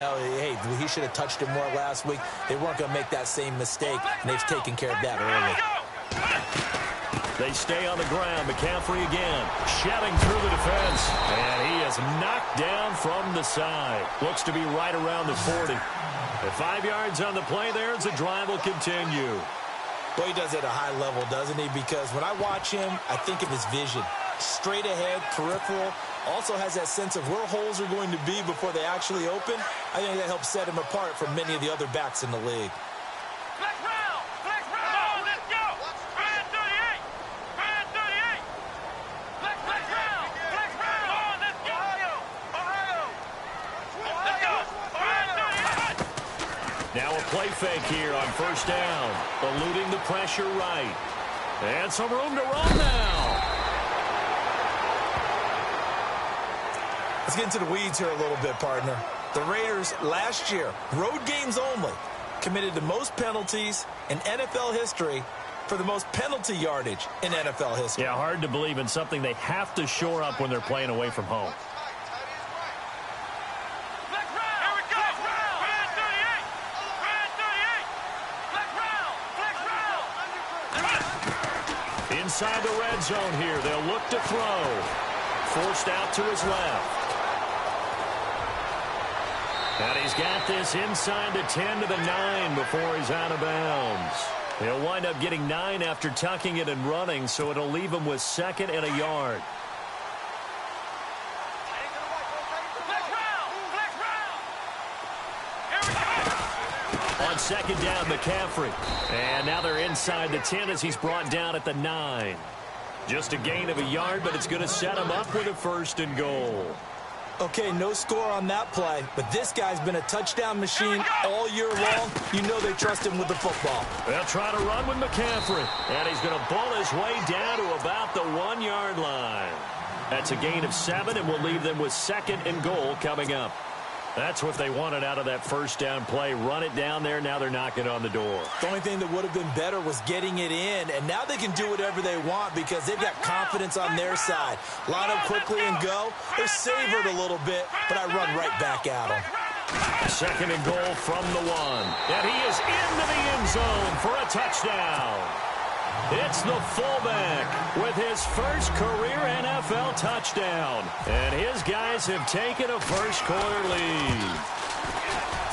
Hey, he should have touched it more last week. They weren't going to make that same mistake, and they've taken care of that early. They stay on the ground. McCaffrey again, shedding through the defense, and he is knocked down from the side. Looks to be right around the 40. At 5 yards on the play there as the drive will continue. Well, he does it at a high level, doesn't he? Because when I watch him, I think of his vision. Straight ahead, peripheral. Also has that sense of where holes are going to be before they actually open. I think that helps set him apart from many of the other backs in the league. Flex round! Flex round! Come on, let's go! Brand 38! Brand 38! Flex round! Flex round! Come on, let's go! Ohio! Let's go! Brand 38! Now a play fake here on first down. Eluding the pressure right. And some room to run now. Let's get into the weeds here a little bit, partner. The Raiders last year, road games only, committed the most penalties in NFL history for the most penalty yardage in NFL history. Yeah, hard to believe in something they have to shore up when they're playing away from home. Inside the red zone here, they'll look to throw. Forced out to his left. And he's got this inside the 10 to the 9 before he's out of bounds. He'll wind up getting 9 after tucking it and running, so it'll leave him with 2nd and a yard. On 2nd down, McCaffrey. And now they're inside the 10 as he's brought down at the 9. Just a gain of a yard, but it's going to set him up with a 1st and goal. Okay, no score on that play, but this guy's been a touchdown machine all year long. You know they trust him with the football. They'll try to run with McCaffrey, and he's going to pull his way down to about the 1-yard line. That's a gain of 7, and will leave them with 2nd and goal coming up. That's what they wanted out of that first down play. Run it down there. Now they're knocking on the door. The only thing that would have been better was getting it in, and now they can do whatever they want because they've got confidence on their side. Line up quickly and go. They're savored a little bit, but I run right back at them. 2nd and goal from the 1. And he is into the end zone for a touchdown. It's the fullback with his first career NFL touchdown. And his guys have taken a first-quarter lead.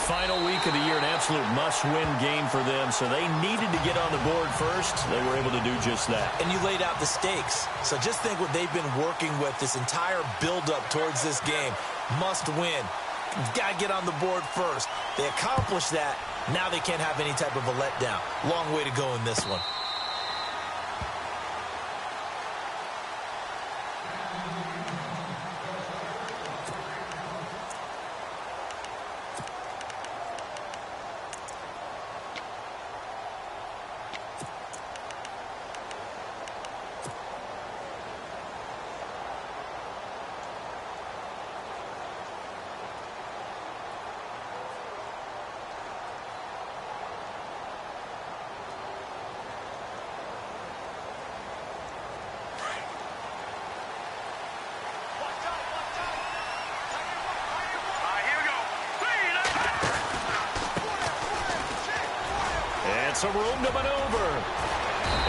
Final week of the year, an absolute must-win game for them, so they needed to get on the board first. They were able to do just that. And you laid out the stakes. So just think what they've been working with this entire build-up towards this game. Must win. You've got to get on the board first. They accomplished that. Now they can't have any type of a letdown. Long way to go in this one. Some room to maneuver.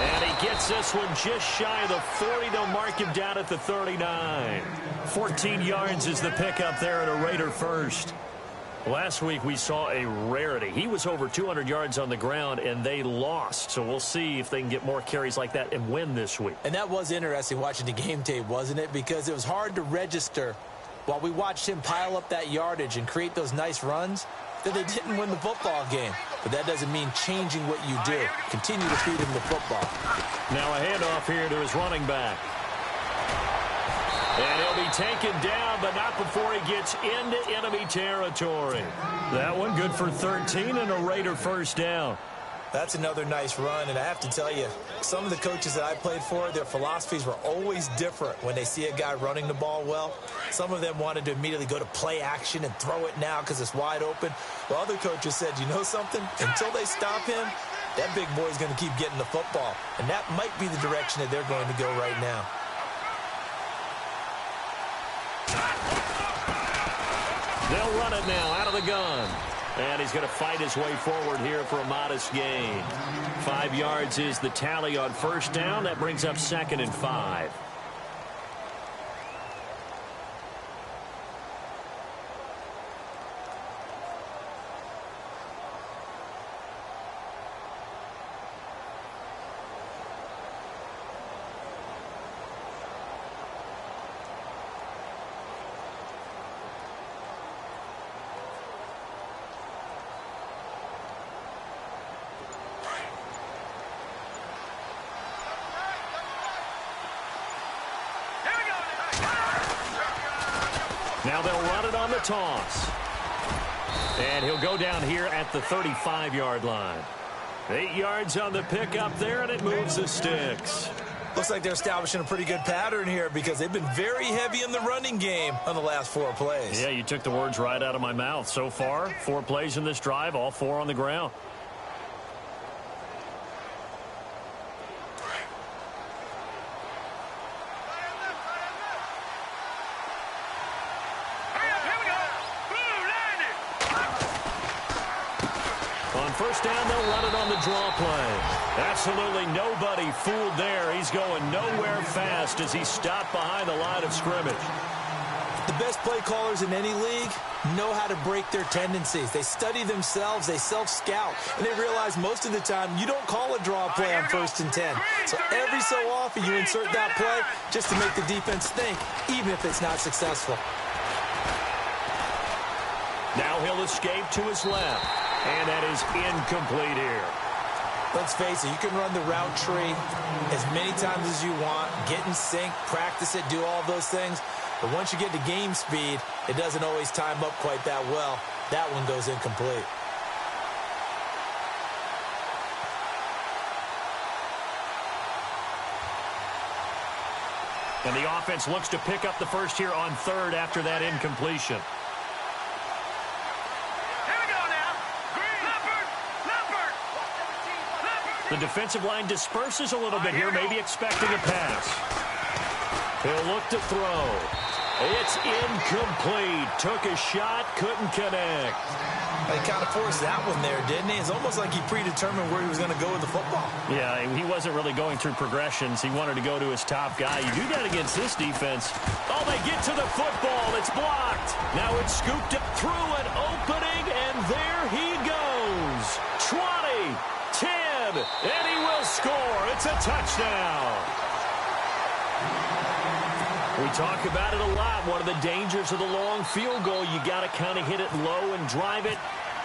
And he gets this one just shy of the 40. They'll mark him down at the 39. 14 yards is the pickup there at a Raider first. Last week we saw a rarity. He was over 200 yards on the ground, and they lost. So we'll see if they can get more carries like that and win this week. And that was interesting watching the game tape, wasn't it? Because it was hard to register while we watched him pile up that yardage and create those nice runs that they didn't win the football game. But that doesn't mean changing what you do. Continue to feed him the football. Now a handoff here to his running back. And he'll be taken down, but not before he gets into enemy territory. That one good for 13 and a Raider first down. That's another nice run, and I have to tell you, some of the coaches that I played for, their philosophies were always different when they see a guy running the ball well. Some of them wanted to immediately go to play action and throw it now because it's wide open. While other coaches said, you know something? Until they stop him, that big boy's going to keep getting the football. And that might be the direction that they're going to go right now. They'll run it now out of the gun. And he's going to fight his way forward here for a modest gain. 5 yards is the tally on first down. That brings up 2nd and 5. Now they'll run it on the toss. And he'll go down here at the 35-yard line. 8 yards on the pickup there, and it moves the sticks. Looks like they're establishing a pretty good pattern here because they've been very heavy in the running game on the last 4 plays. Yeah, you took the words right out of my mouth. So far, 4 plays in this drive, all 4 on the ground. First down, they'll run it on the draw play. Absolutely nobody fooled there. He's going nowhere fast as he's stopped behind the line of scrimmage. The best play callers in any league know how to break their tendencies. They study themselves, they self-scout, and they realize most of the time you don't call a draw play on 1st and 10. So every so often you insert that play just to make the defense think, even if it's not successful. Now he'll escape to his left. And that is incomplete here. Let's face it, you can run the route tree as many times as you want, get in sync, practice it, do all those things. But once you get to game speed, it doesn't always time up quite that well. That one goes incomplete. And the offense looks to pick up the first here on 3rd after that incompletion. The defensive line disperses a little bit here, maybe expecting a pass. He'll look to throw. It's incomplete. Took a shot, couldn't connect. He kind of forced that one there, didn't he? It's almost like he predetermined where he was going to go with the football. Yeah, he wasn't really going through progressions. He wanted to go to his top guy. You do that against this defense. Oh, they get to the football. It's blocked. Now it's scooped up through an opening, and there he goes. 20, 10, and he will score. It's a touchdown. We talk about it a lot. One of the dangers of the long field goal, you got to kind of hit it low and drive it.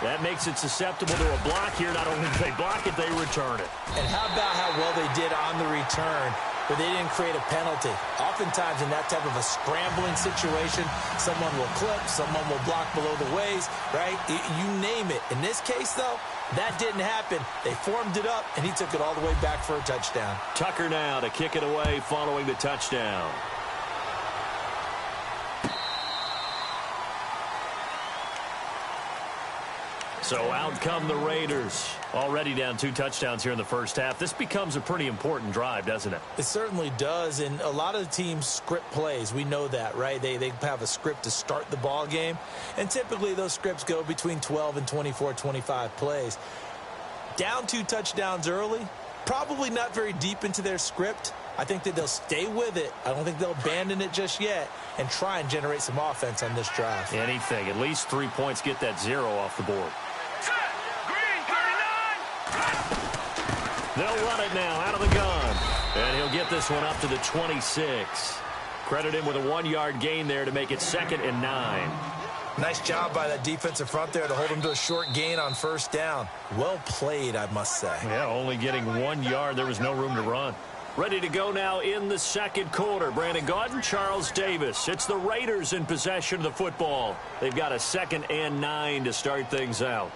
That makes it susceptible to a block here. Not only do they block it, they return it. And how about how well they did on the return, where they didn't create a penalty. Oftentimes in that type of a scrambling situation, someone will clip, someone will block below the waist, right? You name it. In this case, though, that didn't happen. They formed it up, and he took it all the way back for a touchdown. Tucker now to kick it away following the touchdown. So out come the Raiders. Already down 2 touchdowns here in the first half. This becomes a pretty important drive, doesn't it? It certainly does, and a lot of the teams script plays. We know that, right? They have a script to start the ball game, and typically those scripts go between 12 and 24, 25 plays. Down 2 touchdowns early, probably not very deep into their script. I think that they'll stay with it. I don't think they'll abandon it just yet and try and generate some offense on this drive. Anything. At least 3 points, get that 0 off the board. They'll run it now out of the gun. And he'll get this one up to the 26. Credit him with a 1-yard gain there to make it 2nd and 9. Nice job by that defensive front there to hold him to a short gain on first down. Well played, I must say. Yeah, only getting 1 yard. There was no room to run. Ready to go now in the second quarter. Brandon Gaudin, Charles Davis. It's the Raiders in possession of the football. They've got a 2nd and 9 to start things out.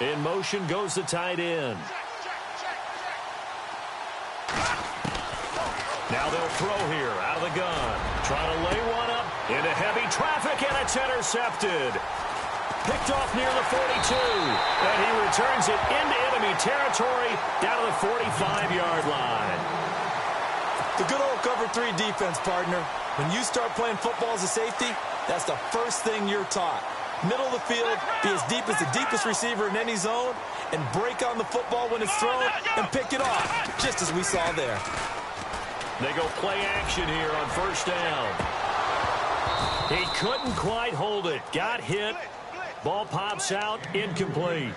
In motion goes the tight end. Now they'll throw here out of the gun. Trying to lay one up. Into heavy traffic, and it's intercepted. Picked off near the 42, and he returns it into enemy territory down to the 45-yard line. The good old cover 3 defense, partner. When you start playing football as a safety, that's the first thing you're taught. Middle of the field, be as deep as the deepest receiver in any zone, and break on the football when it's thrown and pick it off, just as we saw there. They go play action here on first down. He couldn't quite hold it. Got hit. Ball pops out, incomplete.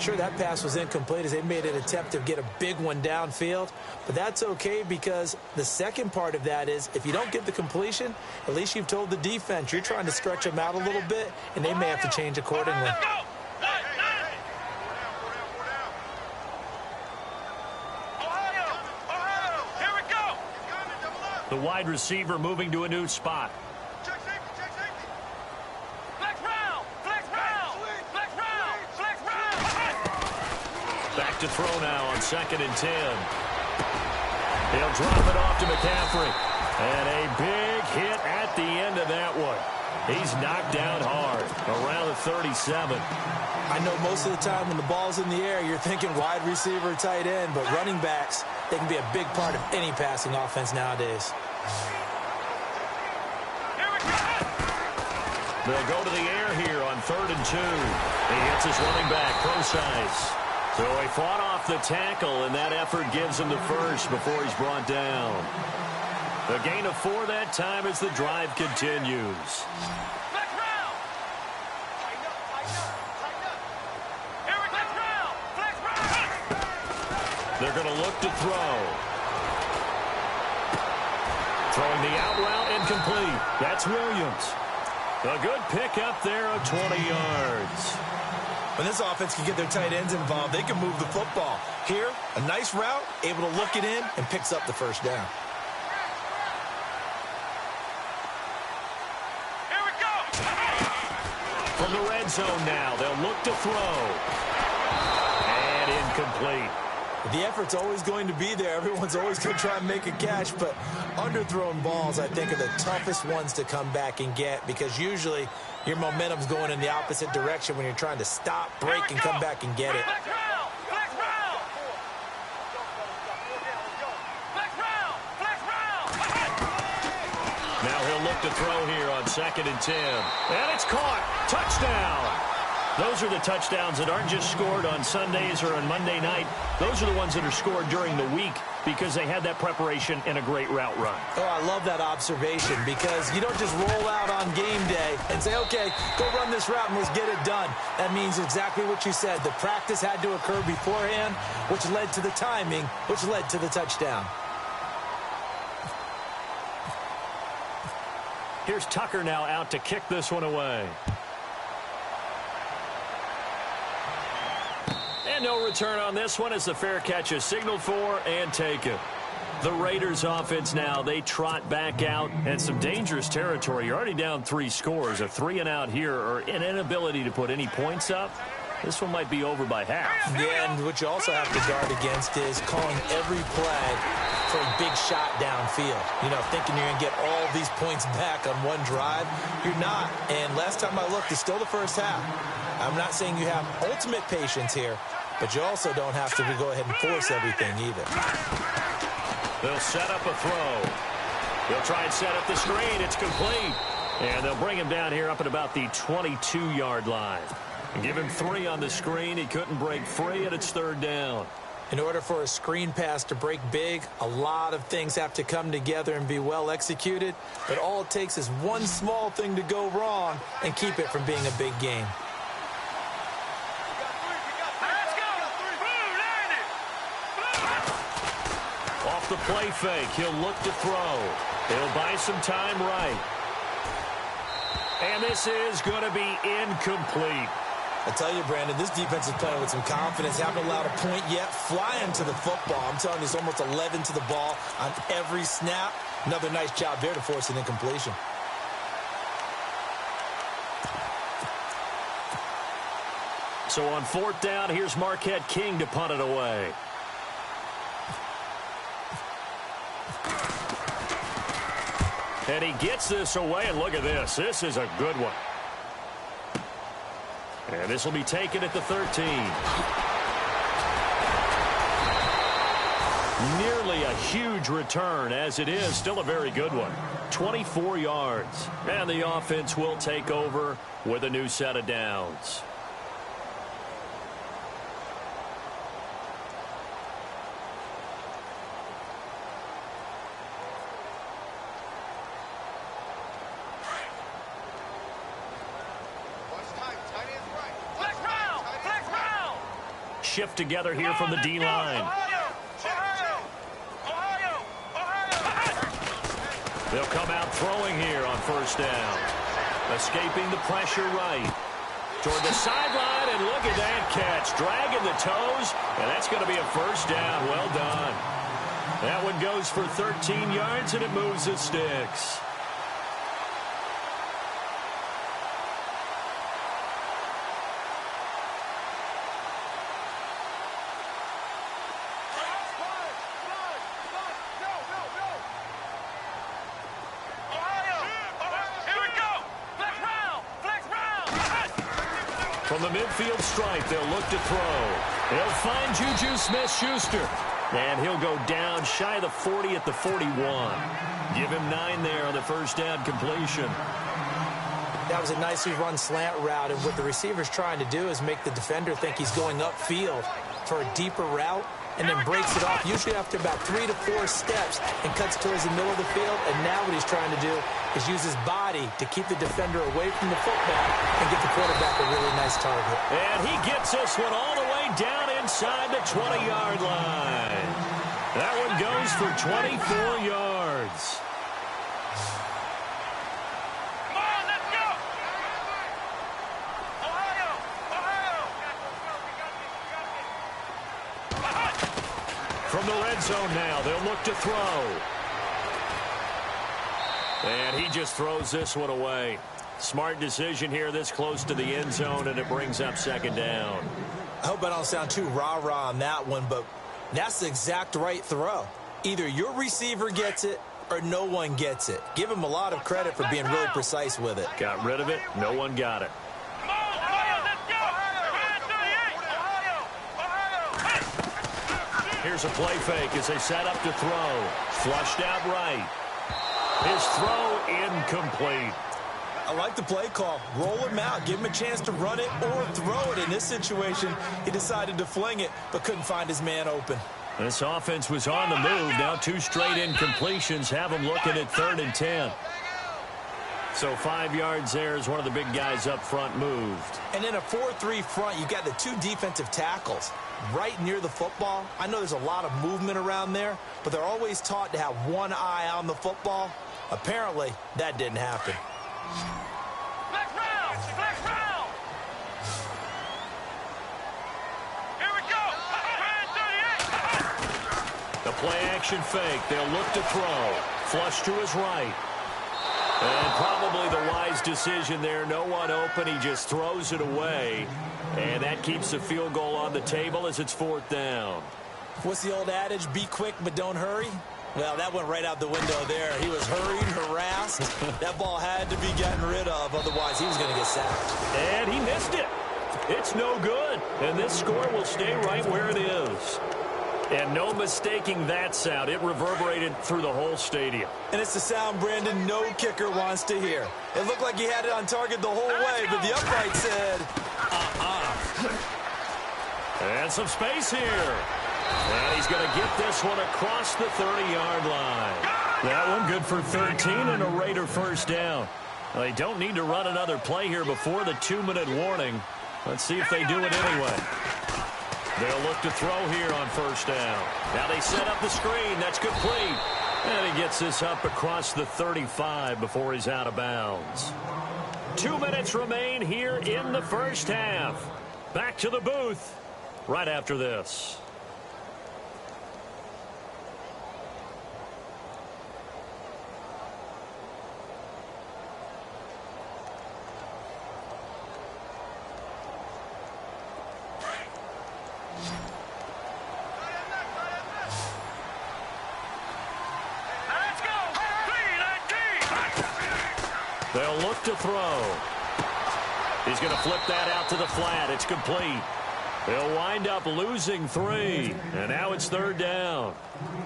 Sure, that pass was incomplete as they made an attempt to get a big one downfield, but that's okay because the second part of that is if you don't get the completion, at least you've told the defense you're trying to stretch them out a little bit, and they may have to change accordingly. The wide receiver moving to a new spot. Back to throw now on 2nd and 10. He'll drop it off to McCaffrey. And a big hit at the end of that one. He's knocked down hard around the 37. I know most of the time when the ball's in the air, you're thinking wide receiver, tight end, but running backs, they can be a big part of any passing offense nowadays. They'll go to the air here on 3rd and 2. He hits his running back, Procise. So he fought off the tackle, and that effort gives him the first before he's brought down. A gain of 4 that time as the drive continues. They're going to look to throw. Throwing the out route incomplete. That's Williams. A good pick up there of 20 yards. When this offense can get their tight ends involved, they can move the football. Here, a nice route, able to look it in, and picks up the first down. Here we go. From the red zone now, they'll look to throw. And incomplete. The effort's always going to be there. Everyone's always going to try and make a catch, but underthrown balls, I think, are the toughest ones to come back and get because usually your momentum's going in the opposite direction when you're trying to stop, break, and come back and get it. Now he'll look to throw here on 2nd and 10. And it's caught. Touchdown. Those are the touchdowns that aren't just scored on Sundays or on Monday night. Those are the ones that are scored during the week because they had that preparation and a great route run. Oh, I love that observation because you don't just roll out on game day and say, okay, go run this route and let's get it done. That means exactly what you said. The practice had to occur beforehand, which led to the timing, which led to the touchdown. Here's Tucker now out to kick this one away. And no return on this one as the fair catch is signaled for and taken. The Raiders offense now, they trot back out and some dangerous territory. You're already down 3 scores. A 3-and-out here or an inability to put any points up. This one might be over by half. Yeah, and what you also have to guard against is calling every play for a big shot downfield. You know, thinking you're going to get all these points back on one drive. You're not. And last time I looked, it's still the first half. I'm not saying you have ultimate patience here, but you also don't have to go ahead and force everything either. They'll set up a throw. They'll try and set up the screen. It's complete. And they'll bring him down here up at about the 22-yard line. And give him 3 on the screen. He couldn't break free, and it's 3rd down. In order for a screen pass to break big, a lot of things have to come together and be well executed. But all it takes is one small thing to go wrong and keep it from being a big game. Off the play fake, he'll look to throw. He'll buy some time right. And this is going to be incomplete. I tell you, Brandon, this defense is playing with some confidence. Haven't allowed a point yet. Flying to the football. I'm telling you, it's almost 11 to the ball on every snap. Another nice job there to force an incompletion. So on 4th down, here's Marquette King to punt it away. And he gets this away, and look at this. This is a good one. And this will be taken at the 13. Nearly a huge return, as it is still a very good one. 24 yards. And the offense will take over with a new set of downs. Shift together here from the D-line. They'll come out throwing here on first down. Escaping the pressure right. Toward the sideline, and look at that catch. Dragging the toes, and that's going to be a first down. Well done. That one goes for 13 yards, and it moves the sticks. From the midfield stripe, they'll look to throw. They'll find Juju Smith-Schuster. And he'll go down shy of the 40 at the 41. Give him 9 there on the first down completion. That was a nicely run slant route, and what the receiver's trying to do is make the defender think he's going upfield for a deeper route, and then breaks it off, usually after about 3 to 4 steps, and cuts towards the middle of the field. And now what he's trying to do is use his body to keep the defender away from the football and get the quarterback a really nice target. And he gets this one all the way down inside the 20-yard line. That one goes for 24 yards. From the red zone now, they'll look to throw. And he just throws this one away. Smart decision here this close to the end zone, and it brings up second down. I hope I don't sound too rah-rah on that one, but that's the exact right throw. Either your receiver gets it or no one gets it. Give him a lot of credit for being really precise with it. Got rid of it. No one got it. Here's a play fake as they set up to throw. Flushed out right. His throw incomplete. I like the play call. Roll him out. Give him a chance to run it or throw it. In this situation, he decided to fling it, but couldn't find his man open. This offense was on the move. Now 2 straight incompletions have him looking at 3rd and 10. So 5 yards there as one of the big guys up front moved. And in a 4-3 front, you got the 2 defensive tackles right near the football. I know there's a lot of movement around there, but they're always taught to have one eye on the football. Apparently, that didn't happen. Black round! Black round! Here we go! The play-action fake. They'll look to throw. Flush to his right. And probably the wise decision there. No one open. He just throws it away. And that keeps the field goal on the table as it's 4th down. What's the old adage? Be quick, but don't hurry. Well, that went right out the window there. He was hurried, harassed. That ball had to be gotten rid of. Otherwise, he was going to get sacked. And he missed it. It's no good. And this score will stay right where it is. And no mistaking that sound. It reverberated through the whole stadium. And it's the sound Brandon no kicker wants to hear. It looked like he had it on target the whole way, but the upright said, And some space here. And he's going to get this one across the 30-yard line. That one good for 13 and a Raider first down. Well, they don't need to run another play here before the 2-minute warning. Let's see if they do it anyway. They'll look to throw here on first down. Now they set up the screen. That's complete. And he gets this up across the 35 before he's out of bounds. 2 minutes remain here in the first half. Back to the booth right after this. They'll look to throw. He's going to flip that out to the flat. It's complete. They'll wind up losing 3. And now it's 3rd down.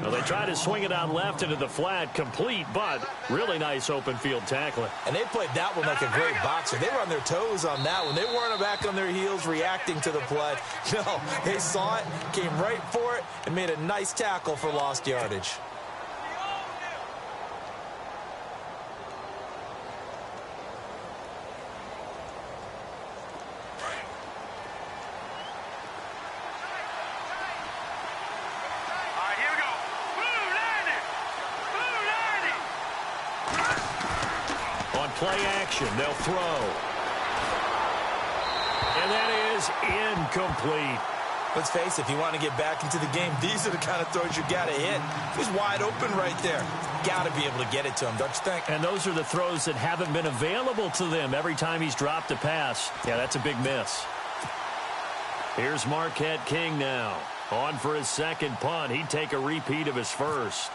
Well, they try to swing it out left into the flat, complete, but really nice open field tackling. And they played that one like a great boxer. They were on their toes on that one. They weren't back on their heels reacting to the play. No, they saw it, came right for it, and made a nice tackle for lost yardage. Play action. They'll throw. And that is incomplete. Let's face it, if you want to get back into the game, these are the kind of throws you got to hit. He's wide open right there. Got to be able to get it to him, don't you think? And those are the throws that haven't been available to them every time he's dropped a pass. Yeah, that's a big miss. Here's Marquette King now. On for his second punt. He'd take a repeat of his first.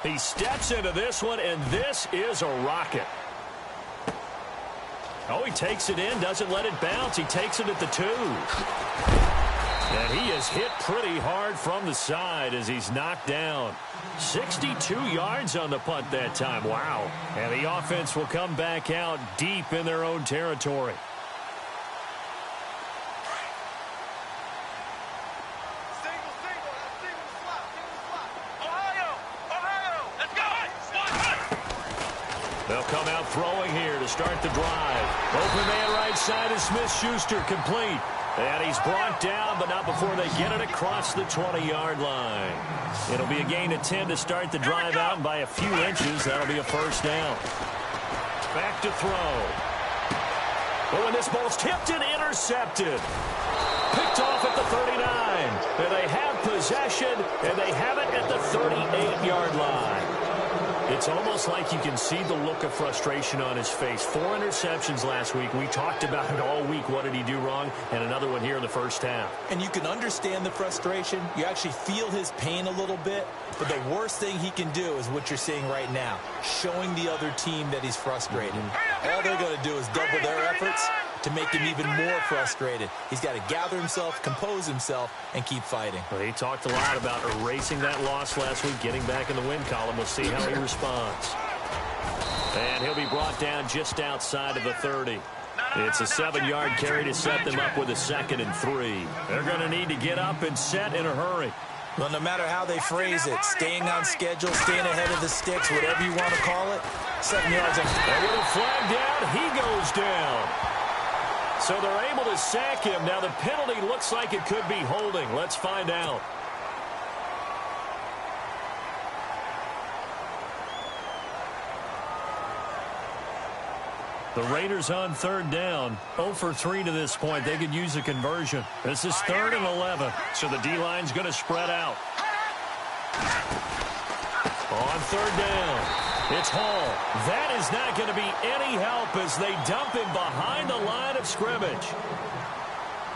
He steps into this one, and this is a rocket. Oh, he takes it in, doesn't let it bounce. He takes it at the 2. And he is hit pretty hard from the side as he's knocked down. 62 yards on the punt that time. Wow. And the offense will come back out deep in their own territory. They'll come out throwing here to start the drive. Open man right side is Smith-Schuster, complete. And he's brought down, but not before they get it across the 20-yard line. It'll be a gain of 10 to start the drive out, and by a few inches, that'll be a first down. Back to throw. Oh, and this ball's tipped and intercepted. Picked off at the 39. And they have possession, and they have it at the 38-yard line. It's almost like you can see the look of frustration on his face. 4 interceptions last week. We talked about it all week. What did he do wrong? And another one here in the first half. And you can understand the frustration. You actually feel his pain a little bit. But the worst thing he can do is what you're seeing right now, showing the other team that he's frustrated. All they're going to do is double their efforts to make him even more frustrated. He's got to gather himself, compose himself, and keep fighting. Well, he talked a lot about erasing that loss last week, getting back in the win column. We'll see how he responds. And he'll be brought down just outside of the 30. It's a 7-yard carry to set them up with a 2nd and 3. They're going to need to get up and set in a hurry. Well, no matter how they phrase it, staying on schedule, staying ahead of the sticks, whatever you want to call it, 7 yards. And with a flag down, he goes down. So they're able to sack him. Now the penalty looks like it could be holding. Let's find out. The Raiders on 3rd down. 0 for 3 to this point. They could use a conversion. This is 3rd and 11. So the D-line's going to spread out. On 3rd down. It's Hall. That is not going to be any help as they dump him behind the line of scrimmage.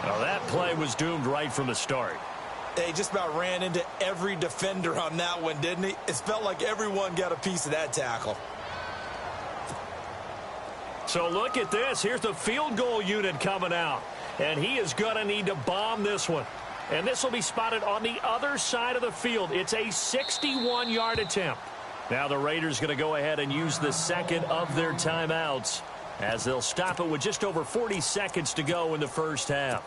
Now that play was doomed right from the start. They just about ran into every defender on that one, didn't he? It felt like everyone got a piece of that tackle. So look at this. Here's the field goal unit coming out. And he is going to need to bomb this one. And this will be spotted on the other side of the field. It's a 61-yard attempt. Now the Raiders going to go ahead and use the second of their timeouts as they'll stop it with just over 40 seconds to go in the first half.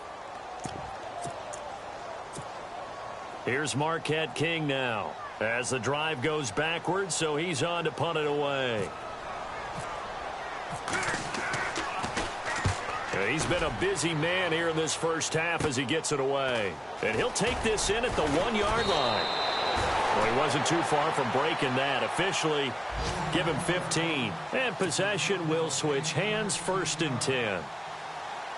Here's Marquette King now as the drive goes backwards, so he's on to punt it away. He's been a busy man here in this first half as he gets it away. And he'll take this in at the 1-yard line. Well, he wasn't too far from breaking that. Officially, give him 15. And possession will switch hands, 1st and 10.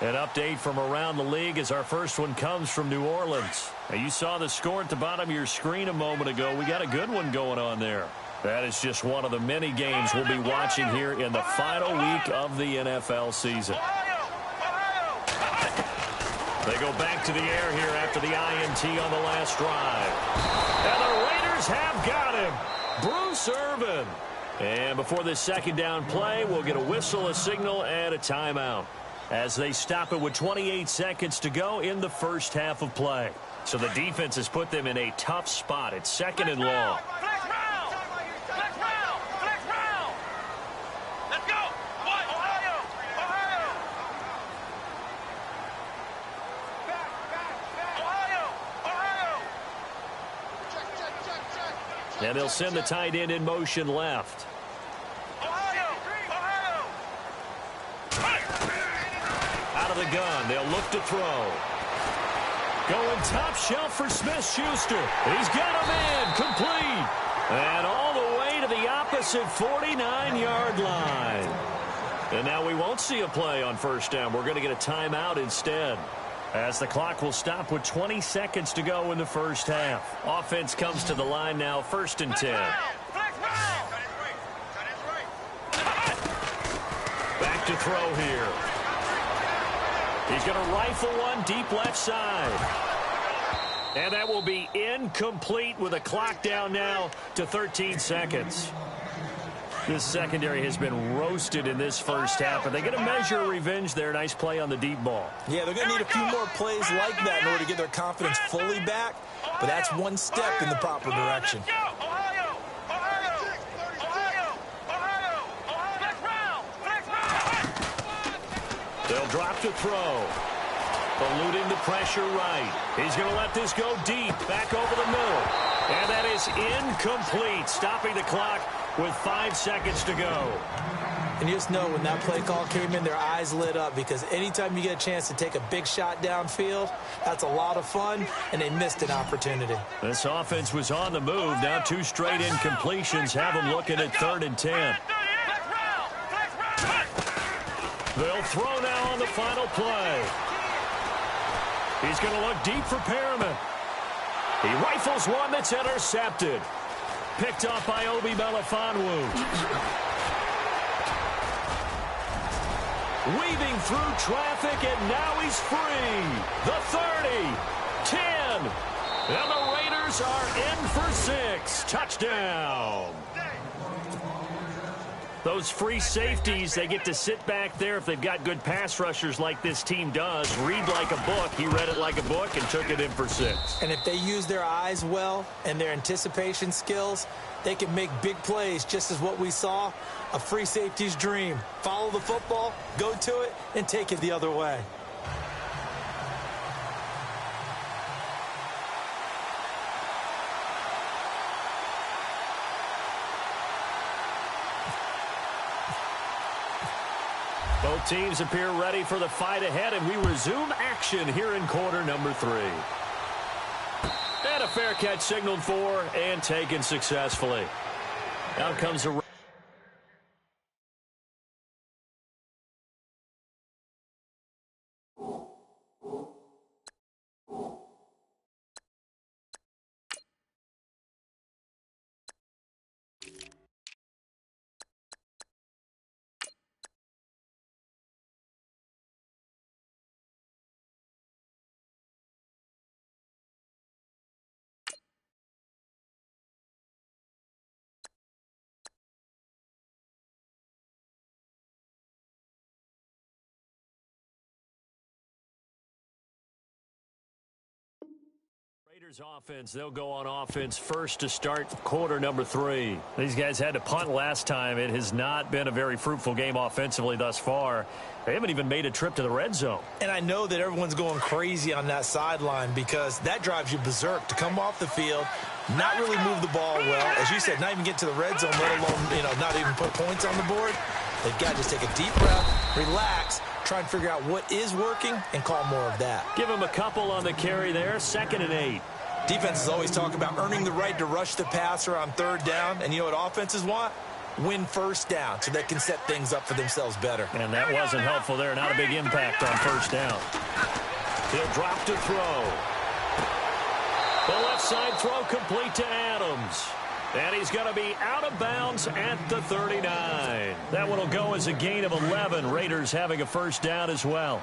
An update from around the league as our first one comes from New Orleans. Now, you saw the score at the bottom of your screen a moment ago. We got a good one going on there. That is just one of the many games we'll be watching here in the final week of the NFL season. They go back to the air here after the INT on the last drive. And the Raiders have got him. Bruce Irvin. And before this second down play, we'll get a whistle, a signal, and a timeout as they stop it with 28 seconds to go in the first half of play. So the defense has put them in a tough spot. It's second and long. Flex round! Flex round! Flex round! Let's go! Ohio! Ohio! Ohio! Ohio! And they'll send the tight end in motion left. Ohio! Ohio! Out of the gun, they'll look to throw. Going top shelf for Smith-Schuster. He's got a man complete. And all the way to the opposite 49-yard line. And now we won't see a play on first down. We're going to get a timeout instead, as the clock will stop with 20 seconds to go in the first half. Offense comes to the line now, 1st and 10. Back to throw here. He's going to rifle one deep left side. And that will be incomplete with a clock down now to 13 seconds. This secondary has been roasted in this first half, but they get a measure of revenge there. Nice play on the deep ball. Yeah, they're going to need a few more plays like that in order to get their confidence fully back, but that's one step in the proper direction. Ohio! Ohio! Ohio! Ohio! Flex round! Flex round! They'll drop to throw. Eluding the pressure right. He's going to let this go deep, back over the middle. And that is incomplete, stopping the clock with 5 seconds to go. And you just know when that play call came in, their eyes lit up, because anytime you get a chance to take a big shot downfield, that's a lot of fun, and they missed an opportunity. This offense was on the move. Now 2 straight incompletions have them looking at 3rd and 10. They'll throw now on the final play. He's going to look deep for Perriman. He rifles one that's intercepted. Picked off by Obi Melifonwu. Weaving through traffic, and now he's free. The 30, 10, and the Raiders are in for 6. Touchdown. Those free safeties, they get to sit back there if they've got good pass rushers like this team does. Read like a book. He read it like a book and took it in for 6. And if they use their eyes well and their anticipation skills, they can make big plays, just as what we saw, a free safety's dream. Follow the football, go to it, and take it the other way. Both teams appear ready for the fight ahead, and we resume action here in quarter number 3. And a fair catch signaled for and taken successfully. Now comes a... Raiders offense, they'll go on offense first to start quarter number 3. These guys had to punt last time. It has not been a very fruitful game offensively thus far. They haven't even made a trip to the red zone. And I know that everyone's going crazy on that sideline, because that drives you berserk to come off the field, not really move the ball well. As you said, not even get to the red zone, let alone, not even put points on the board. They've got to just take a deep breath, relax, try and figure out what is working and call more of that. Give him a couple on the carry there, 2nd and 8. Defenses always talk about earning the right to rush the passer on 3rd down. And you know what offenses want? Win first down, so they can set things up for themselves better. And that wasn't helpful there. Not a big impact on first down. He'll drop to throw. The left side throw complete to Adams. And he's going to be out of bounds at the 39. That one will go as a gain of 11. Raiders having a first down as well.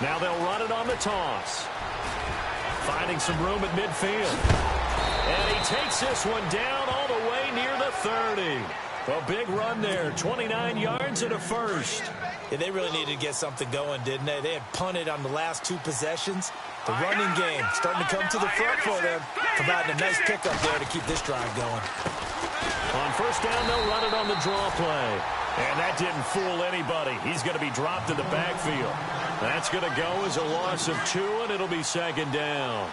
Now they'll run it on the toss. Finding some room at midfield. And he takes this one down all the way near the 30. A big run there, 29 yards and a first. Yeah, they really needed to get something going, didn't they? They had punted on the last 2 possessions. The running game starting to come to the front for them, providing a nice pickup there to keep this drive going. On first down, they'll run it on the draw play. And that didn't fool anybody. He's going to be dropped in the backfield. That's going to go as a loss of 2, and it'll be second down.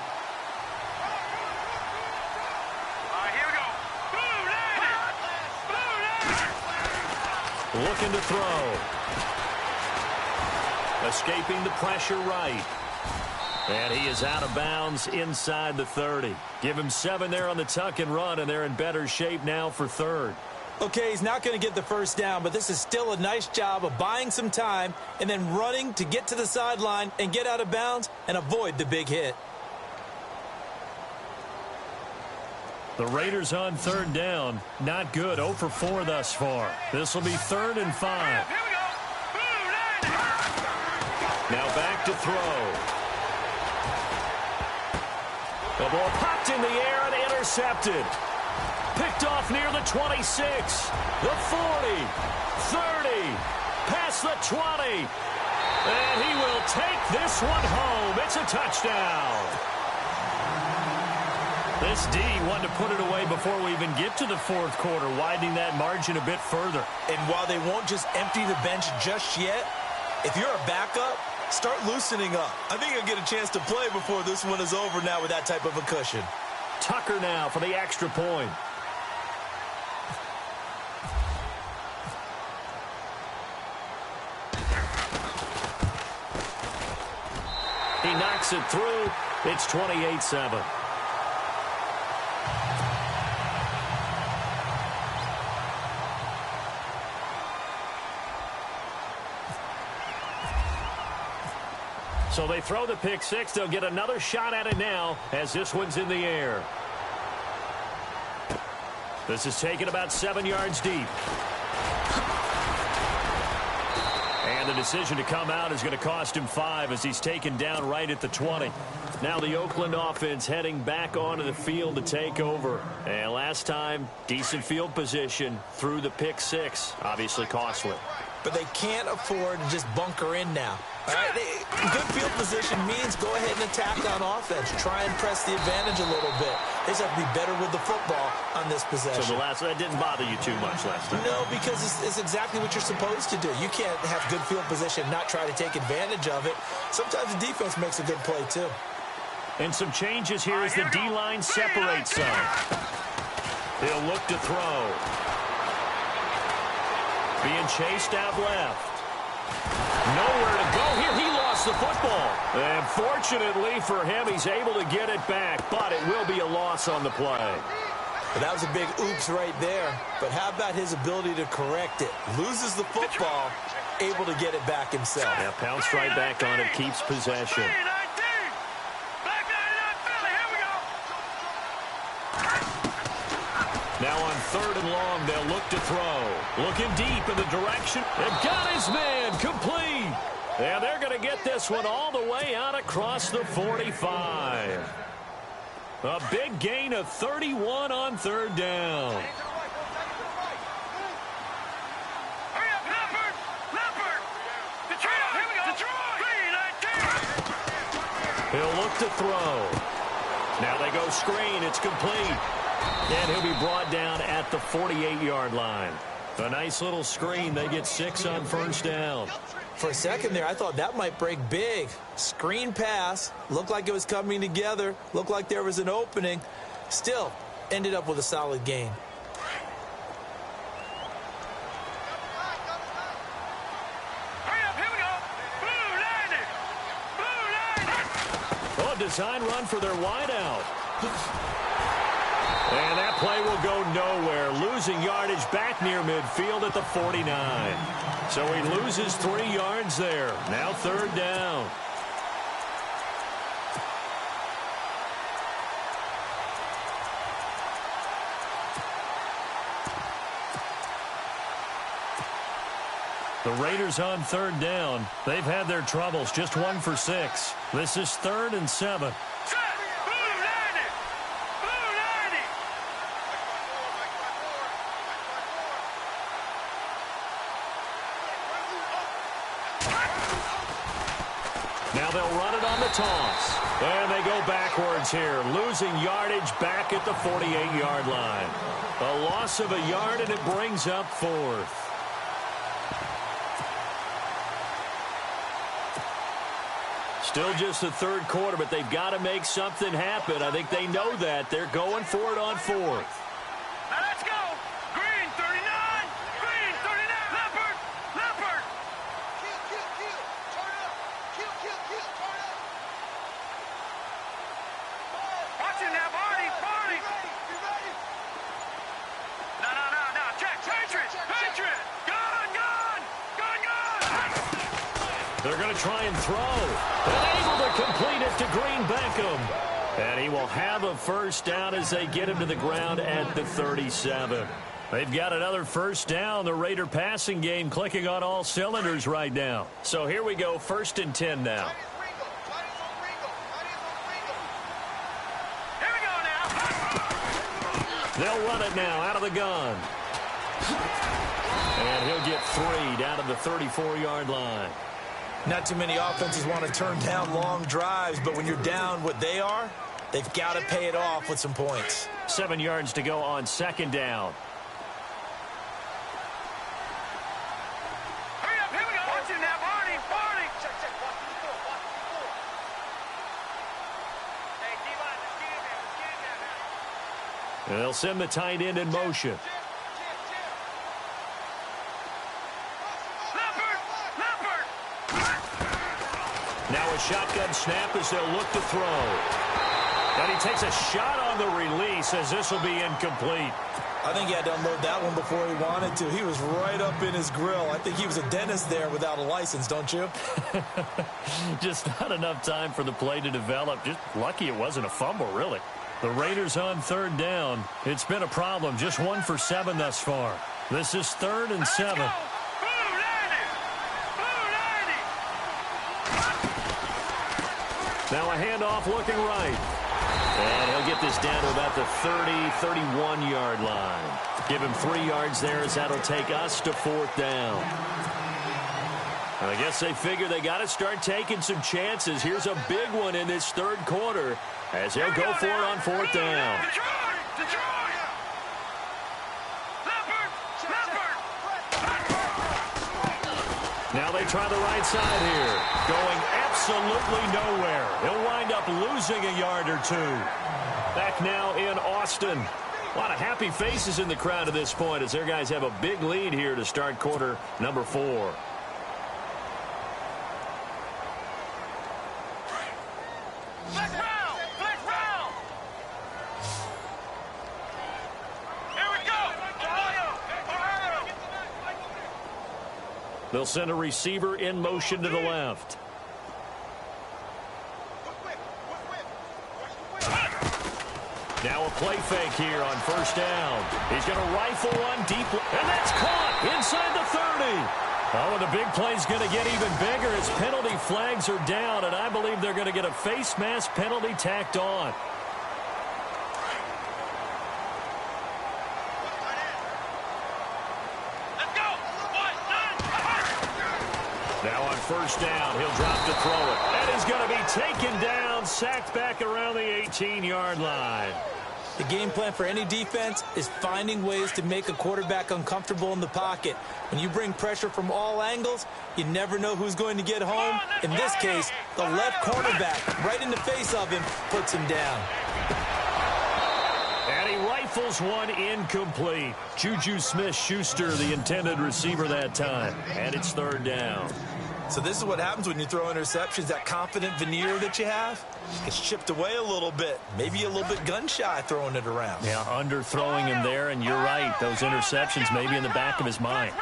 Here we go. Looking to throw. Escaping the pressure right. And he is out of bounds inside the 30. Give him 7 there on the tuck and run, and they're in better shape now for third. Okay, he's not going to get the first down, but this is still a nice job of buying some time and then running to get to the sideline and get out of bounds and avoid the big hit. The Raiders on third down. Not good. 0 for 4 thus far. This will be 3rd and 5. Here we go. Now back to throw. The ball popped in the air and intercepted. Picked off near the 26, the 40, 30, past the 20. And he will take this one home. It's a touchdown. This D wanted to put it away before we even get to the 4th quarter, widening that margin a bit further. And while they won't just empty the bench just yet, if you're a backup, start loosening up. I think you'll get a chance to play before this one is over now with that type of a cushion. Tucker now for the extra point. He knocks it through. It's 28-7. So they throw the pick 6. They'll get another shot at it now as this one's in the air. This is taken about 7 yards deep. And the decision to come out is going to cost him 5 as he's taken down right at the 20. Now the Oakland offense heading back onto the field to take over. And last time, decent field position through the pick 6. Obviously costly. But they can't afford to just bunker in now. All right? Good field position means go ahead and attack on offense. Try and press the advantage a little bit. They just have to be better with the football on this possession. So that didn't bother you too much last time? No, because it's exactly what you're supposed to do. You can't have good field position and not try to take advantage of it. Sometimes the defense makes a good play, too. And some changes here as the D-line separates some. He'll look to throw. Being chased out left. Nowhere to go here. He lost the football. And fortunately for him, he's able to get it back. But it will be a loss on the play. But that was a big oops right there. But how about his ability to correct it? Loses the football, able to get it back himself. Yeah, pounced right back on it, keeps possession. Now on 3rd and long, they'll look to throw. Looking deep in the direction. And got his man complete. And they're going to get this one all the way out across the 45. A big gain of 31 on 3rd down. He'll look to throw. Now they go screen. It's complete. And he'll be brought down at the 48-yard line. A nice little screen. They get 6 on first down. For a second there, I thought that might break big. Screen pass. Looked like it was coming together. Looked like there was an opening. Still, ended up with a solid gain. Oh, design run for their wideout. And that play will go nowhere. Losing yardage back near midfield at the 49. So he loses 3 yards there. Now 3rd down. The Raiders on third down. They've had their troubles, just 1 for 6. This is 3rd and 7. Now they'll run it on the toss. And they go backwards here, losing yardage back at the 48-yard line. A loss of a yard, and it brings up 4th. Still just the third quarter, but they've got to make something happen. I think they know that. They're going for it on 4th. Now let's go. Green 39. Green 39. Leopard. Leopard. Kill, kill, kill. Turn up. Kill, kill, kill. Turn up. Watching that, Barney. Barney. You ready? No. Check. Patriot. Patriot. Gun, gun. Gun, gun. They're going to try and throw. And able to complete it to Green Beckham. And he will have a first down as they get him to the ground at the 37. They've got another first down. The Raider passing game clicking on all cylinders right now. So here we go, 1st and 10 now. Here we go now. They'll run it now out of the gun. And he'll get 3 down to the 34-yard line. Not too many offenses want to turn down long drives, but when you're down what they are, they've got to pay it off with some points. 7 yards to go on 2nd down. Hurry up, here we go. Watching that, Barney. Barney. Check. Watch the floor. Hey, D-line, let's get in there. And they'll send the tight end in motion. Now a shotgun snap as they'll look to throw. And he takes a shot on the release as this will be incomplete. I think he had to unload that one before he wanted to. He was right up in his grill. I think he was a dentist there without a license, don't you? Just not enough time for the play to develop. Just lucky it wasn't a fumble, really. The Raiders on 3rd down. It's been a problem. Just 1 for 7 thus far. This is 3rd and 7. Now a handoff looking right. And he'll get this down to about the 31-yard line. Give him 3 yards there as that'll take us to 4th down. And I guess they figure they got to start taking some chances. Here's a big one in this 3rd quarter as they'll go for it on 4th down. Now they try the right side here. Going absolutely nowhere. He'll wind up losing a yard or 2. Back now in Austin. A lot of happy faces in the crowd at this point as their guys have a big lead here to start quarter number 4. They'll send a receiver in motion to the left. Now a play fake here on 1st down. He's going to rifle one deep, and that's caught inside the 30. Oh, and the big play's going to get even bigger as penalty flags are down, and I believe they're going to get a face mask penalty tacked on. Now on 1st down, he'll drop to throw it. And he's going to be taken down, sacked back around the 18-yard line. The game plan for any defense is finding ways to make a quarterback uncomfortable in the pocket. When you bring pressure from all angles, you never know who's going to get home. In this case, the left cornerback, right in the face of him, puts him down. And he rifles one incomplete. Juju Smith-Schuster, the intended receiver that time. And it's 3rd down. So this is what happens when you throw interceptions. That confident veneer that you have gets chipped away a little bit. Maybe a little bit gun-shy throwing it around. Yeah, underthrowing him there, and you're right. Those interceptions may be in the back of his mind.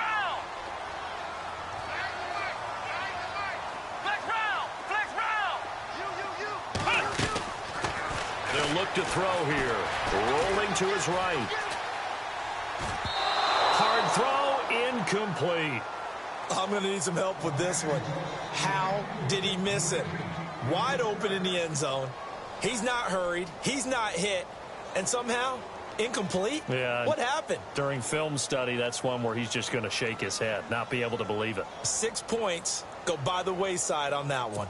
They'll look to throw here. Rolling to his right. Hard throw, incomplete. I'm going to need some help with this one. How did he miss it? Wide open in the end zone. He's not hurried. He's not hit. And somehow, incomplete? Yeah. What happened? During film study, that's one where he's just going to shake his head, not be able to believe it. 6 points go by the wayside on that one.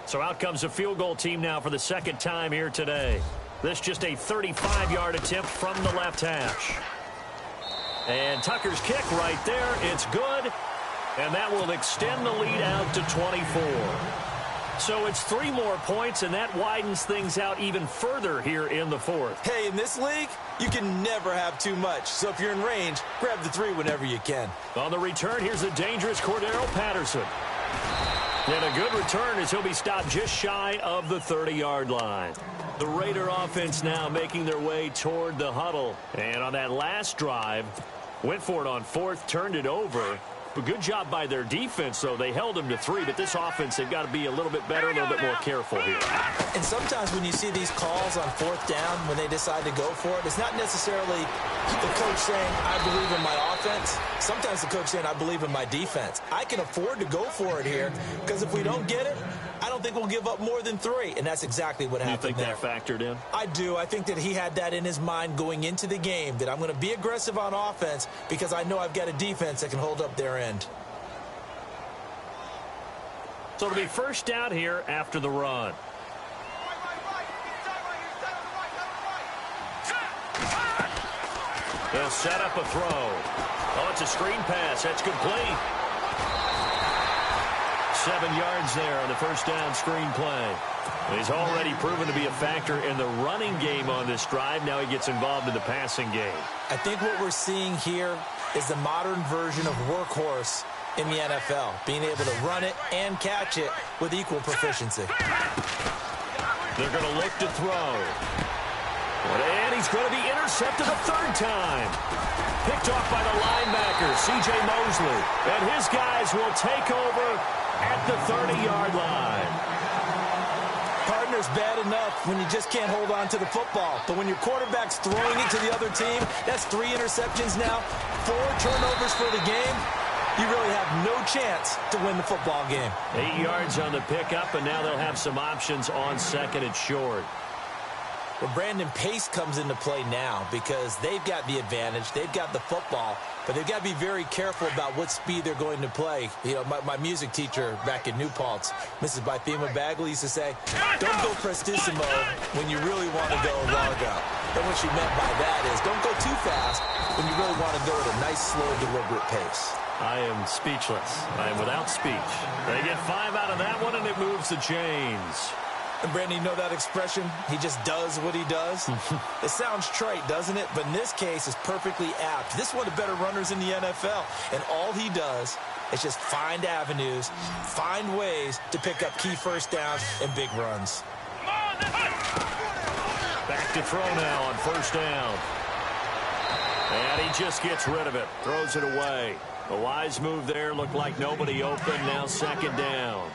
So out comes a field goal team now for the second time here today. This just a 35-yard attempt from the left hash. And Tucker's kick right there. It's good. And that will extend the lead out to 24. So it's 3 more points, and that widens things out even further here in the fourth. Hey, in this league, you can never have too much. So if you're in range, grab the 3 whenever you can. On the return, here's the dangerous Cordero Patterson. And a good return as he'll be stopped just shy of the 30-yard line. The Raider offense now making their way toward the huddle. And on that last drive, went for it on 4th, turned it over. But good job by their defense, though. They held them to 3, but this offense, they've got to be a little bit better, a little bit more careful here. And sometimes when you see these calls on 4th down, when they decide to go for it, it's not necessarily the coach saying, I believe in my offense. Sometimes the coach saying, I believe in my defense. I can afford to go for it here, because if we don't get it, I don't think we'll give up more than 3. And that's exactly what happened there. You think that factored in? I do. I think that he had that in his mind going into the game, that I'm going to be aggressive on offense because I know I've got a defense that can hold up their end. So it'll be first down here after the run. They'll set up a throw. Oh, it's a screen pass. That's complete. 7 yards there on the first down screen play. He's already proven to be a factor in the running game on this drive. Now he gets involved in the passing game. I think what we're seeing here is the modern version of workhorse in the NFL, being able to run it and catch it with equal proficiency. They're going to look to throw. And he's going to be intercepted a 3rd time. Picked off by the linebacker, C.J. Mosley. And his guys will take over at the 30-yard line. Partner's bad enough when you just can't hold on to the football. But when your quarterback's throwing it to the other team, that's 3 interceptions now, 4 turnovers for the game. You really have no chance to win the football game. 8 yards on the pickup, and now they'll have some options on 2nd and short. Well, Brandon, pace comes into play now because they've got the advantage. They've got the football, but they've got to be very careful about what speed they're going to play. You know, my music teacher back in New Paltz, Mrs. Bythema Bagley, used to say, don't go prestissimo when you really want to go largo. And what she meant by that is don't go too fast when you really want to go at a nice, slow, deliberate pace. I am speechless. I am without speech. They get 5 out of that one, and it moves the chains. And, Brandon, you know that expression? He just does what he does? It sounds trite, doesn't it? But in this case, it's perfectly apt. This is one of the better runners in the NFL. And all he does is just find avenues, find ways to pick up key first downs and big runs. Back to throw now on first down. And he just gets rid of it. Throws it away. A wise move there. Looked like nobody open. Now 2nd down.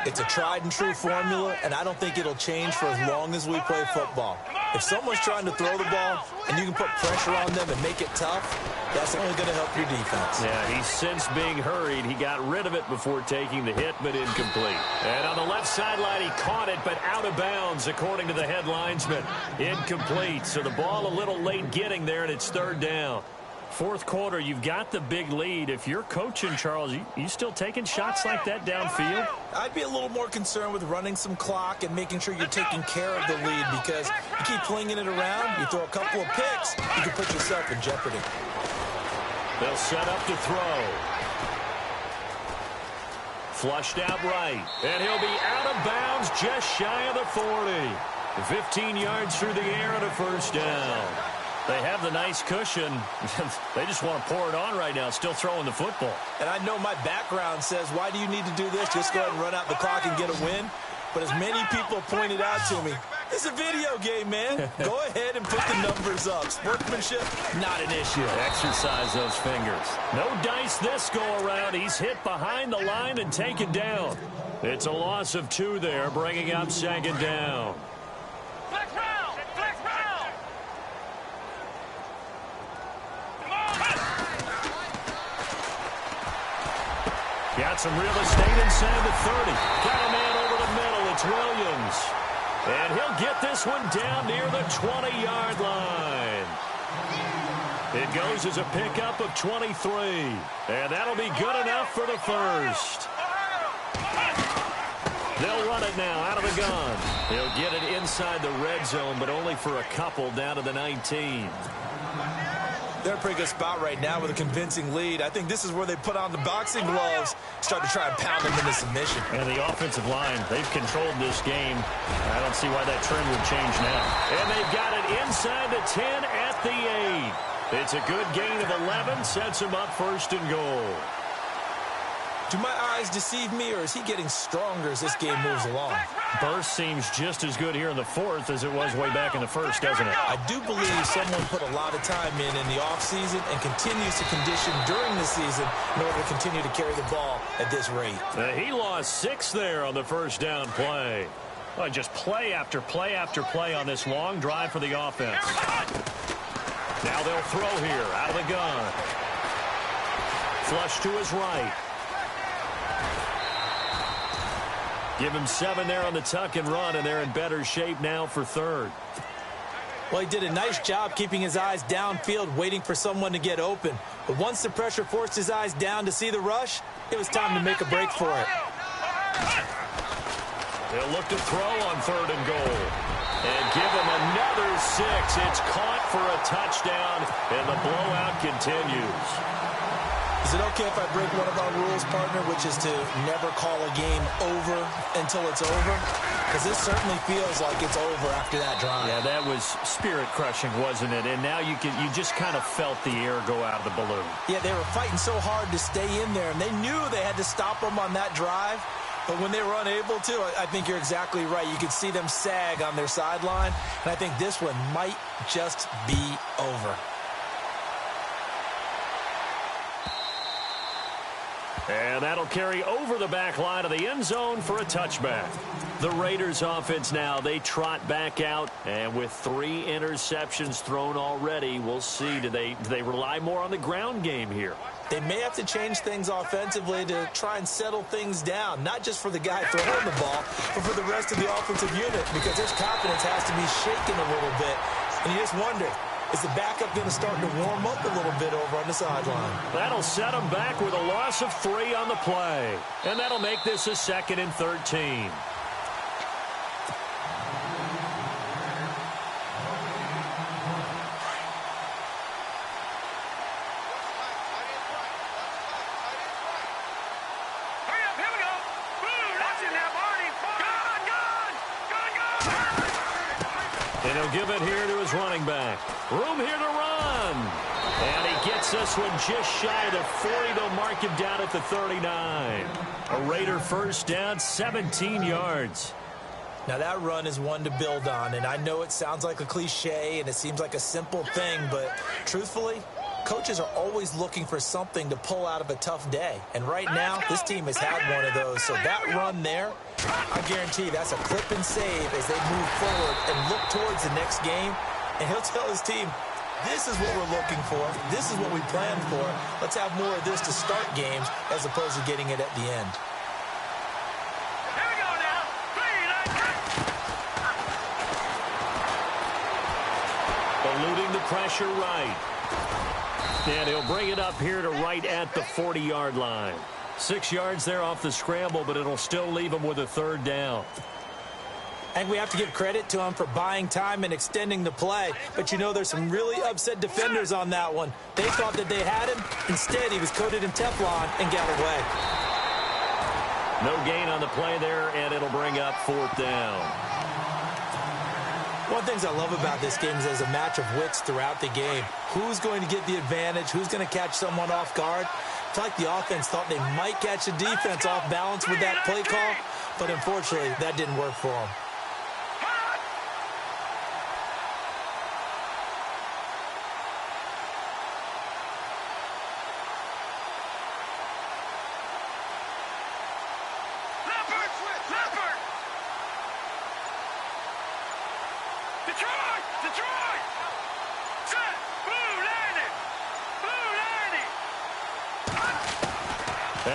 It's a tried-and-true formula, and I don't think it'll change for as long as we play football. If someone's trying to throw the ball and you can put pressure on them and make it tough, that's only going to help your defense. Yeah, he's since being hurried. He got rid of it before taking the hit, but incomplete. And on the left sideline, he caught it, but out of bounds, according to the head linesman. Incomplete, so the ball a little late getting there, and it's 3rd down. 4th quarter, you've got the big lead. If you're coaching, Charles, you still taking shots like that downfield? I'd be a little more concerned with running some clock and making sure you're taking care of the lead, because you keep flinging it around, you throw a couple of picks, you can put yourself in jeopardy. They'll set up to throw. Flushed out right. And he'll be out of bounds just shy of the 40. 15 yards through the air and a first down. They have the nice cushion. They just want to pour it on right now, still throwing the football. And I know my background says, why do you need to do this? Just go ahead and run out the clock and get a win. But as many people pointed out to me, it's a video game, man. Go ahead and put the numbers up. Sportsmanship, not an issue. Exercise those fingers. No dice this go-around. He's hit behind the line and taken down. It's a loss of 2 there, bringing up 2nd down. Flex round! Flex round! Come on! Got some real estate inside the 30. Got a man over the middle. It's Williams. And he'll get this one down near the 20-yard line. It goes as a pickup of 23. And that'll be good enough for the first. They'll run it now out of the gun. He'll get it inside the red zone, but only for a couple down to the 19. They're in a pretty good spot right now with a convincing lead. I think this is where they put on the boxing gloves, start to try and pound them into submission. And the offensive line, they've controlled this game. I don't see why that trend would change now. And they've got it inside the 10 at the 8. It's a good gain of 11, sets them up first and goal. Do my eyes deceive me, or is he getting stronger as this game moves along? Burst seems just as good here in the fourth as it was way back in the first, doesn't it? I do believe someone put a lot of time in the offseason and continues to condition during the season in order to continue to carry the ball at this rate. He lost 6 there on the first down play. Well, just play after play after play on this long drive for the offense. Now they'll throw here out of the gun. Flush to his right. Give him 7 there on the tuck and run, and they're in better shape now for third. Well, he did a nice job keeping his eyes downfield, waiting for someone to get open. But once the pressure forced his eyes down to see the rush, it was time to make a break for it. They'll look to throw on third and goal. And give him another 6. It's caught for a touchdown, and the blowout continues. Is it okay if I break one of our rules, partner, which is to never call a game over until it's over? Because this certainly feels like it's over after that drive. Yeah, that was spirit-crushing, wasn't it? And now you just kind of felt the air go out of the balloon. Yeah, they were fighting so hard to stay in there, and they knew they had to stop them on that drive. But when they were unable to, I think you're exactly right. You could see them sag on their sideline, and I think this one might just be over. And that'll carry over the back line of the end zone for a touchback. The Raiders offense now, they trot back out, and with 3 interceptions thrown already, we'll see. Do they rely more on the ground game here? They may have to change things offensively to try and settle things down, not just for the guy throwing the ball, but for the rest of the offensive unit, because his confidence has to be shaken a little bit. And you just wonder, is the backup going to start to warm up a little bit over on the sideline? That'll set him back with a loss of 3 on the play. And that'll make this a 2nd and 13. And he'll give it here to his running back. Room here to run. And he gets this one just shy of the 40. They'll mark him down at the 39. A Raider first down, 17 yards. Now, that run is one to build on, and I know it sounds like a cliche and it seems like a simple thing, but truthfully, coaches are always looking for something to pull out of a tough day. And right now, this team has had one of those. So that run there, I guarantee that's a clip and save as they move forward and look towards the next game. And he'll tell his team, this is what we're looking for. This is what we planned for. Let's have more of this to start games as opposed to getting it at the end. Eluding the pressure right. And he'll bring it up here to right at the 40-yard line. 6 yards there off the scramble, but it'll still leave him with a 3rd down. And we have to give credit to him for buying time and extending the play. But, you know, there's some really upset defenders on that one. They thought that they had him. Instead, he was coated in Teflon and got away. No gain on the play there, and it'll bring up 4th down. One of the things I love about this game is there's a match of wits throughout the game. Who's going to get the advantage? Who's going to catch someone off guard? I feel like the offense thought they might catch the defense off balance with that play call, but unfortunately, that didn't work for them.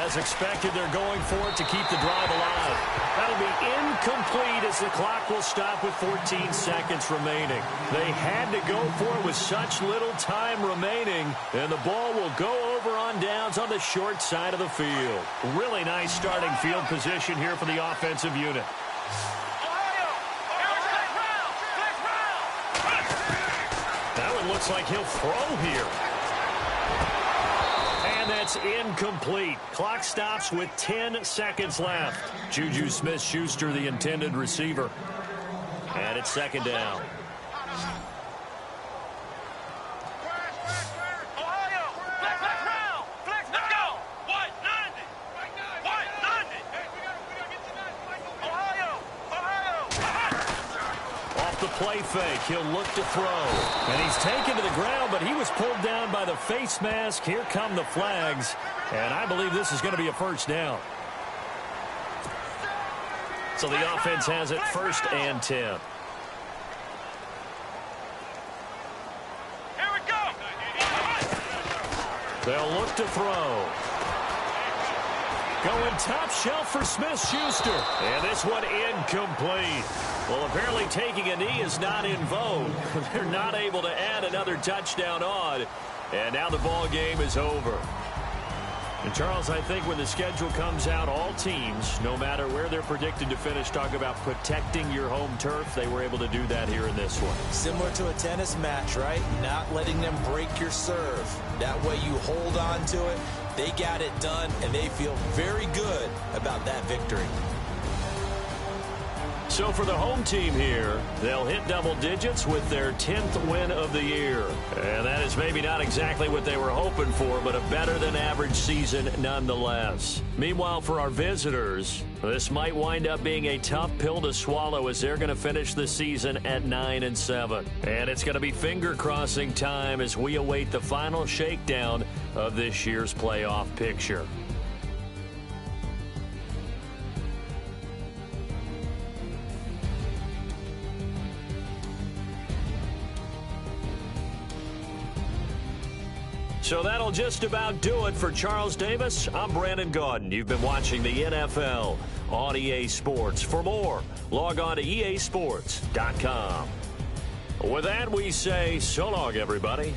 As expected, they're going for it to keep the drive alive. That'll be incomplete as the clock will stop with 14 seconds remaining. They had to go for it with such little time remaining, and the ball will go over on downs on the short side of the field. Really nice starting field position here for the offensive unit. That one looks like he'll throw here. And that's incomplete. Clock stops with 10 seconds left. Juju Smith-Schuster, the intended receiver. And it's second down. Play fake. He'll look to throw. And he's taken to the ground, but he was pulled down by the face mask. Here come the flags. And I believe this is going to be a first down. So the offense has it 1st and 10. Here we go. They'll look to throw. Going top shelf for Smith-Schuster. And this one incomplete. Well, apparently taking a knee is not in vogue. They're not able to add another touchdown on. And now the ball game is over. And, Charles, I think when the schedule comes out, all teams, no matter where they're predicted to finish, talk about protecting your home turf. They were able to do that here in this one. Similar to a tennis match, right? Not letting them break your serve. That way you hold on to it. They got it done, and they feel very good about that victory. So for the home team here, they'll hit double digits with their 10th win of the year. And that is maybe not exactly what they were hoping for, but a better than average season nonetheless. Meanwhile, for our visitors, this might wind up being a tough pill to swallow as they're going to finish the season at 9-7. And it's going to be finger-crossing time as we await the final shakedown of this year's playoff picture. So that'll just about do it for Charles Davis. I'm Brandon Gaudin. You've been watching the NFL on EA Sports. For more, log on to easports.com. With that, we say so long, everybody.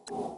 go.